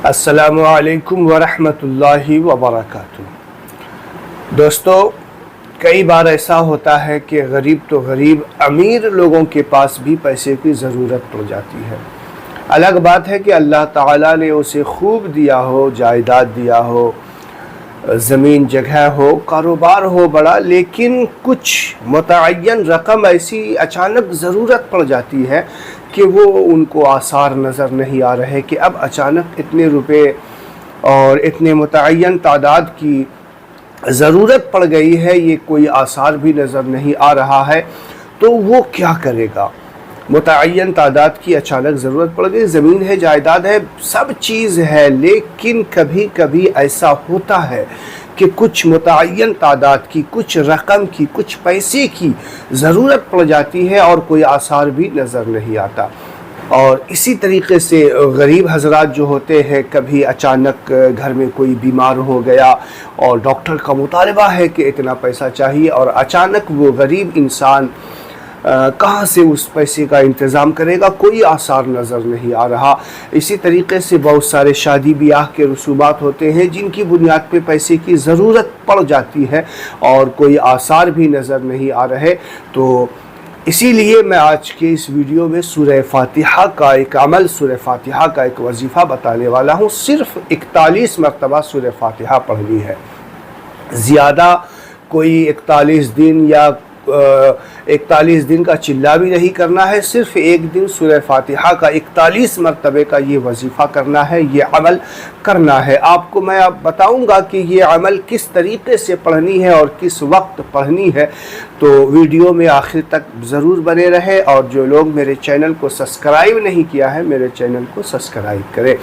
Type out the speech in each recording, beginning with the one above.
السلام علیکم ورحمۃ اللہ وبرکاتہ۔ دوستو، کئی بار ایسا ہوتا ہے کہ غریب تو غریب امیر لوگوں کے پاس بھی پیسے کی ضرورت پڑ جاتی ہے۔ الگ بات ہے کہ اللہ تعالیٰ نے اسے خوب دیا ہو، جائیداد دیا ہو، زمین جگہ ہو، کاروبار ہو بڑا، لیکن کچھ متعین رقم ایسی اچانک ضرورت پڑ جاتی ہے کہ وہ ان کو آثار نظر نہیں آ رہے کہ اب اچانک اتنے روپے اور اتنے متعین تعداد کی ضرورت پڑ گئی ہے، یہ کوئی آثار بھی نظر نہیں آ رہا ہے، تو وہ کیا کرے گا؟ متعین تعداد کی اچانک ضرورت پڑ گئی، زمین ہے، جائیداد ہے، سب چیز ہے، لیکن کبھی کبھی ایسا ہوتا ہے کہ کچھ متعین تعداد کی، کچھ رقم کی، کچھ پیسے کی ضرورت پڑ جاتی ہے اور کوئی آثار بھی نظر نہیں آتا۔ اور اسی طریقے سے غریب حضرات جو ہوتے ہیں، کبھی اچانک گھر میں کوئی بیمار ہو گیا اور ڈاکٹر کا مطالبہ ہے کہ اتنا پیسہ چاہیے، اور اچانک وہ غریب انسان کہاں سے اس پیسے کا انتظام کرے گا؟ کوئی آثار نظر نہیں آ رہا۔ اسی طریقے سے بہت سارے شادی بیاہ کے رسومات ہوتے ہیں جن کی بنیاد پہ پیسے کی ضرورت پڑ جاتی ہے اور کوئی آثار بھی نظر نہیں آ رہے۔ تو اسی لیے میں آج کے اس ویڈیو میں سورہ فاتحہ کا ایک عمل، سورہ فاتحہ کا ایک وظیفہ بتانے والا ہوں۔ صرف 41 مرتبہ سورہ فاتحہ پڑھنی ہے، زیادہ کوئی 41 دن یا 41 دن کا چلہ بھی نہیں کرنا ہے، صرف ایک دن سورہ فاتحہ کا 41 مرتبے کا یہ وظیفہ کرنا ہے، یہ عمل کرنا ہے۔ آپ کو میں اب بتاؤں گا کہ یہ عمل کس طریقے سے پڑھنی ہے اور کس وقت پڑھنی ہے، تو ویڈیو میں آخر تک ضرور بنے رہے، اور جو لوگ میرے چینل کو سبسکرائب نہیں کیا ہے، میرے چینل کو سبسکرائب کریں،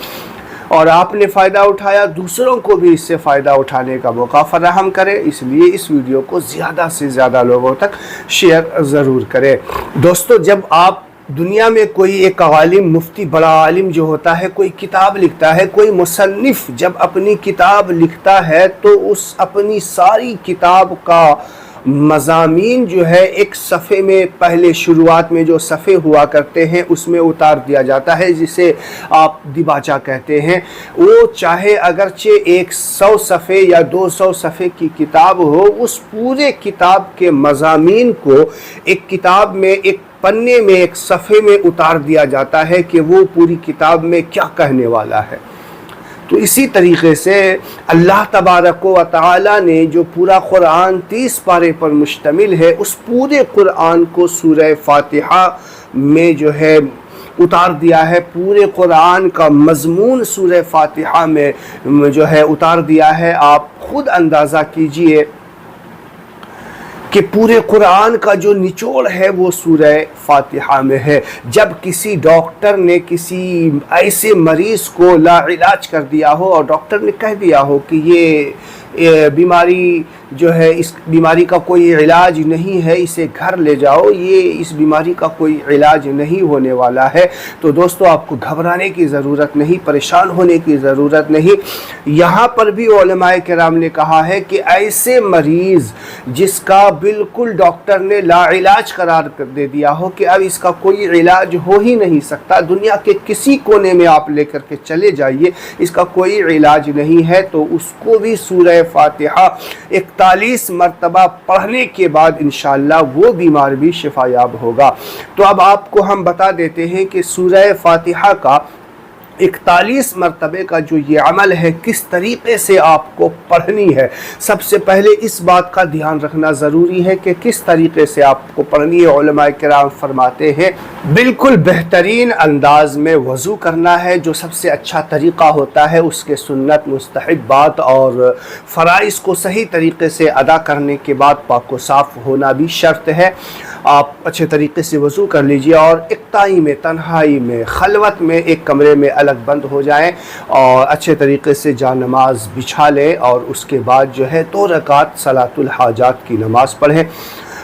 اور آپ نے فائدہ اٹھایا، دوسروں کو بھی اس سے فائدہ اٹھانے کا موقع فراہم کرے، اس لیے اس ویڈیو کو زیادہ سے زیادہ لوگوں تک شیئر ضرور کریں۔ دوستو، جب آپ دنیا میں کوئی ایک عالم، مفتی، بڑا عالم جو ہوتا ہے، کوئی کتاب لکھتا ہے، کوئی مصنف جب اپنی کتاب لکھتا ہے تو اس اپنی ساری کتاب کا مضامین جو ہے ایک صفحے میں، پہلے شروعات میں جو صفحے ہوا کرتے ہیں اس میں اتار دیا جاتا ہے، جسے آپ دیباچہ کہتے ہیں۔ وہ چاہے اگرچہ 100 صفحے یا 200 صفحے کی کتاب ہو، اس پورے کتاب کے مضامین کو ایک کتاب میں، ایک پنے میں، ایک صفحے میں اتار دیا جاتا ہے کہ وہ پوری کتاب میں کیا کہنے والا ہے۔ تو اسی طریقے سے اللہ تبارک و تعالی نے جو پورا قرآن 30 پارے پر مشتمل ہے، اس پورے قرآن کو سورہ فاتحہ میں جو ہے اتار دیا ہے۔ پورے قرآن کا مضمون سورہ فاتحہ میں جو ہے اتار دیا ہے۔ آپ خود اندازہ کیجئے کہ پورے قرآن کا جو نچوڑ ہے وہ سورہ فاتحہ میں ہے۔ جب کسی ڈاکٹر نے کسی ایسے مریض کو لا علاج کر دیا ہو اور ڈاکٹر نے کہہ دیا ہو کہ یہ بیماری جو ہے، اس بیماری کا کوئی علاج نہیں ہے، اسے گھر لے جاؤ، یہ اس بیماری کا کوئی علاج نہیں ہونے والا ہے، تو دوستو آپ کو گھبرانے کی ضرورت نہیں، پریشان ہونے کی ضرورت نہیں۔ یہاں پر بھی علماء کرام نے کہا ہے کہ ایسے مریض جس کا بالکل ڈاکٹر نے لا علاج قرار دے دیا ہو کہ اب اس کا کوئی علاج ہو ہی نہیں سکتا، دنیا کے کسی کونے میں آپ لے کر کے چلے جائیے، اس کا کوئی علاج نہیں ہے، تو اس کو بھی سورہ فاتحہ 41 مرتبہ پڑھنے کے بعد انشاءاللہ وہ بیمار بھی شفا یاب ہوگا۔ تو اب آپ کو ہم بتا دیتے ہیں کہ سورہ فاتحہ کا 41 مرتبے کا جو یہ عمل ہے، کس طریقے سے آپ کو پڑھنی ہے۔ سب سے پہلے اس بات کا دھیان رکھنا ضروری ہے کہ کس طریقے سے آپ کو پڑھنی ہے۔ علماء کرام فرماتے ہیں بالکل بہترین انداز میں وضو کرنا ہے، جو سب سے اچھا طریقہ ہوتا ہے۔ اس کے سنت، مستحبات اور فرائض کو صحیح طریقے سے ادا کرنے کے بعد پاک و صاف ہونا بھی شرط ہے۔ آپ اچھے طریقے سے وضو کر لیجئے اور اقتائی میں، تنہائی میں، خلوت میں ایک کمرے میں الگ بند ہو جائیں اور اچھے طریقے سے جا نماز بچھا لیں، اور اس کے بعد جو ہے 2 رکعت صلاۃ الحاجات کی نماز پڑھیں،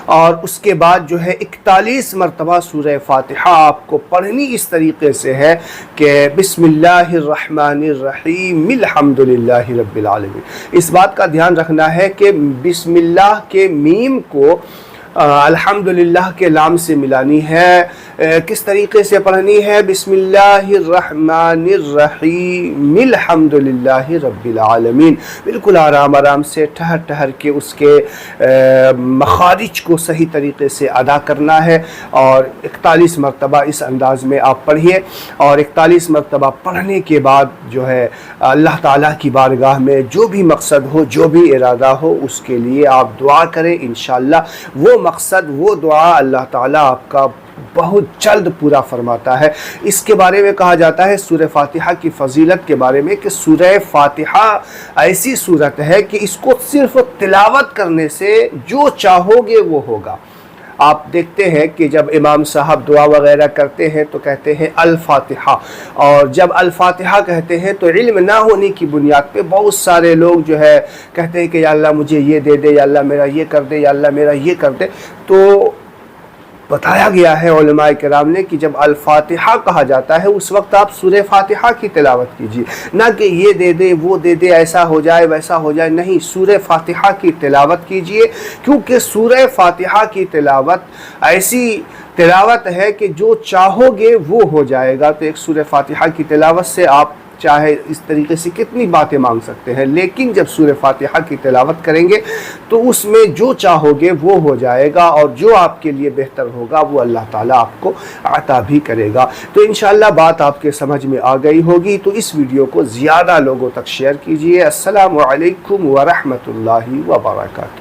اور اس کے بعد جو ہے 41 مرتبہ سورہ فاتحہ آپ کو پڑھنی اس طریقے سے ہے کہ بسم اللہ الرحمن الرحیم الحمدللہ رب العالمین۔ اس بات کا دھیان رکھنا ہے کہ بسم اللہ کے میم کو الحمدللہ کے لام سے ملانی ہے. کس طریقے سے پڑھنی ہے؟ بسم اللہ الرحمن الرحیم الحمدللہ رب العالمین. بالکل آرام آرام سے ٹھہر ٹھہر کے اس کے مخارج کو صحیح طریقے سے ادا کرنا ہے، اور 41 مرتبہ اس انداز میں آپ پڑھیے، اور 41 مرتبہ پڑھنے کے بعد جو ہے اللہ تعالیٰ کی بارگاہ میں جو بھی مقصد ہو، جو بھی ارادہ ہو، اس کے لیے آپ دعا کریں. انشاءاللہ وہ مقصد، وہ دعا اللہ تعالیٰ آپ کا بہت جلد پورا فرماتا ہے. اس کے بارے میں کہا جاتا ہے سورہ فاتحہ کی فضیلت کے بارے میں کہ سورہ فاتحہ ایسی سورت ہے کہ اس کو صرف تلاوت کرنے سے جو چاہو گے وہ ہوگا. آپ دیکھتے ہیں کہ جب امام صاحب دعا وغیرہ کرتے ہیں تو کہتے ہیں الفاتحہ، اور جب الفاتحہ کہتے ہیں تو علم نہ ہونے کی بنیاد پہ بہت سارے لوگ جو ہے کہتے ہیں کہ یا اللہ مجھے یہ دے دے، یا اللہ میرا یہ کر دے، یا اللہ میرا یہ کر دے. تو بتایا گیا ہے علماء کرام نے کہ جب الفاتحہ کہا جاتا ہے اس وقت آپ سورہ فاتحہ کی تلاوت کیجیے، نہ کہ یہ دے دے وہ دے دے، ایسا ہو جائے ویسا ہو جائے. نہیں، سورہ فاتحہ کی تلاوت کیجیے، کیونکہ سورہ فاتحہ کی تلاوت ایسی تلاوت ہے کہ جو چاہو گے وہ ہو جائے گا. تو ایک سورہ فاتحہ کی تلاوت سے آپ چاہے اس طریقے سے کتنی باتیں مانگ سکتے ہیں، لیکن جب سورہ فاتحہ کی تلاوت کریں گے تو اس میں جو چاہو گے وہ ہو جائے گا، اور جو آپ کے لیے بہتر ہوگا وہ اللہ تعالیٰ آپ کو عطا بھی کرے گا. تو انشاءاللہ بات آپ کے سمجھ میں آ گئی ہوگی. تو اس ویڈیو کو زیادہ لوگوں تک شیئر کیجئے. السلام علیکم ورحمۃ اللہ وبرکاتہ.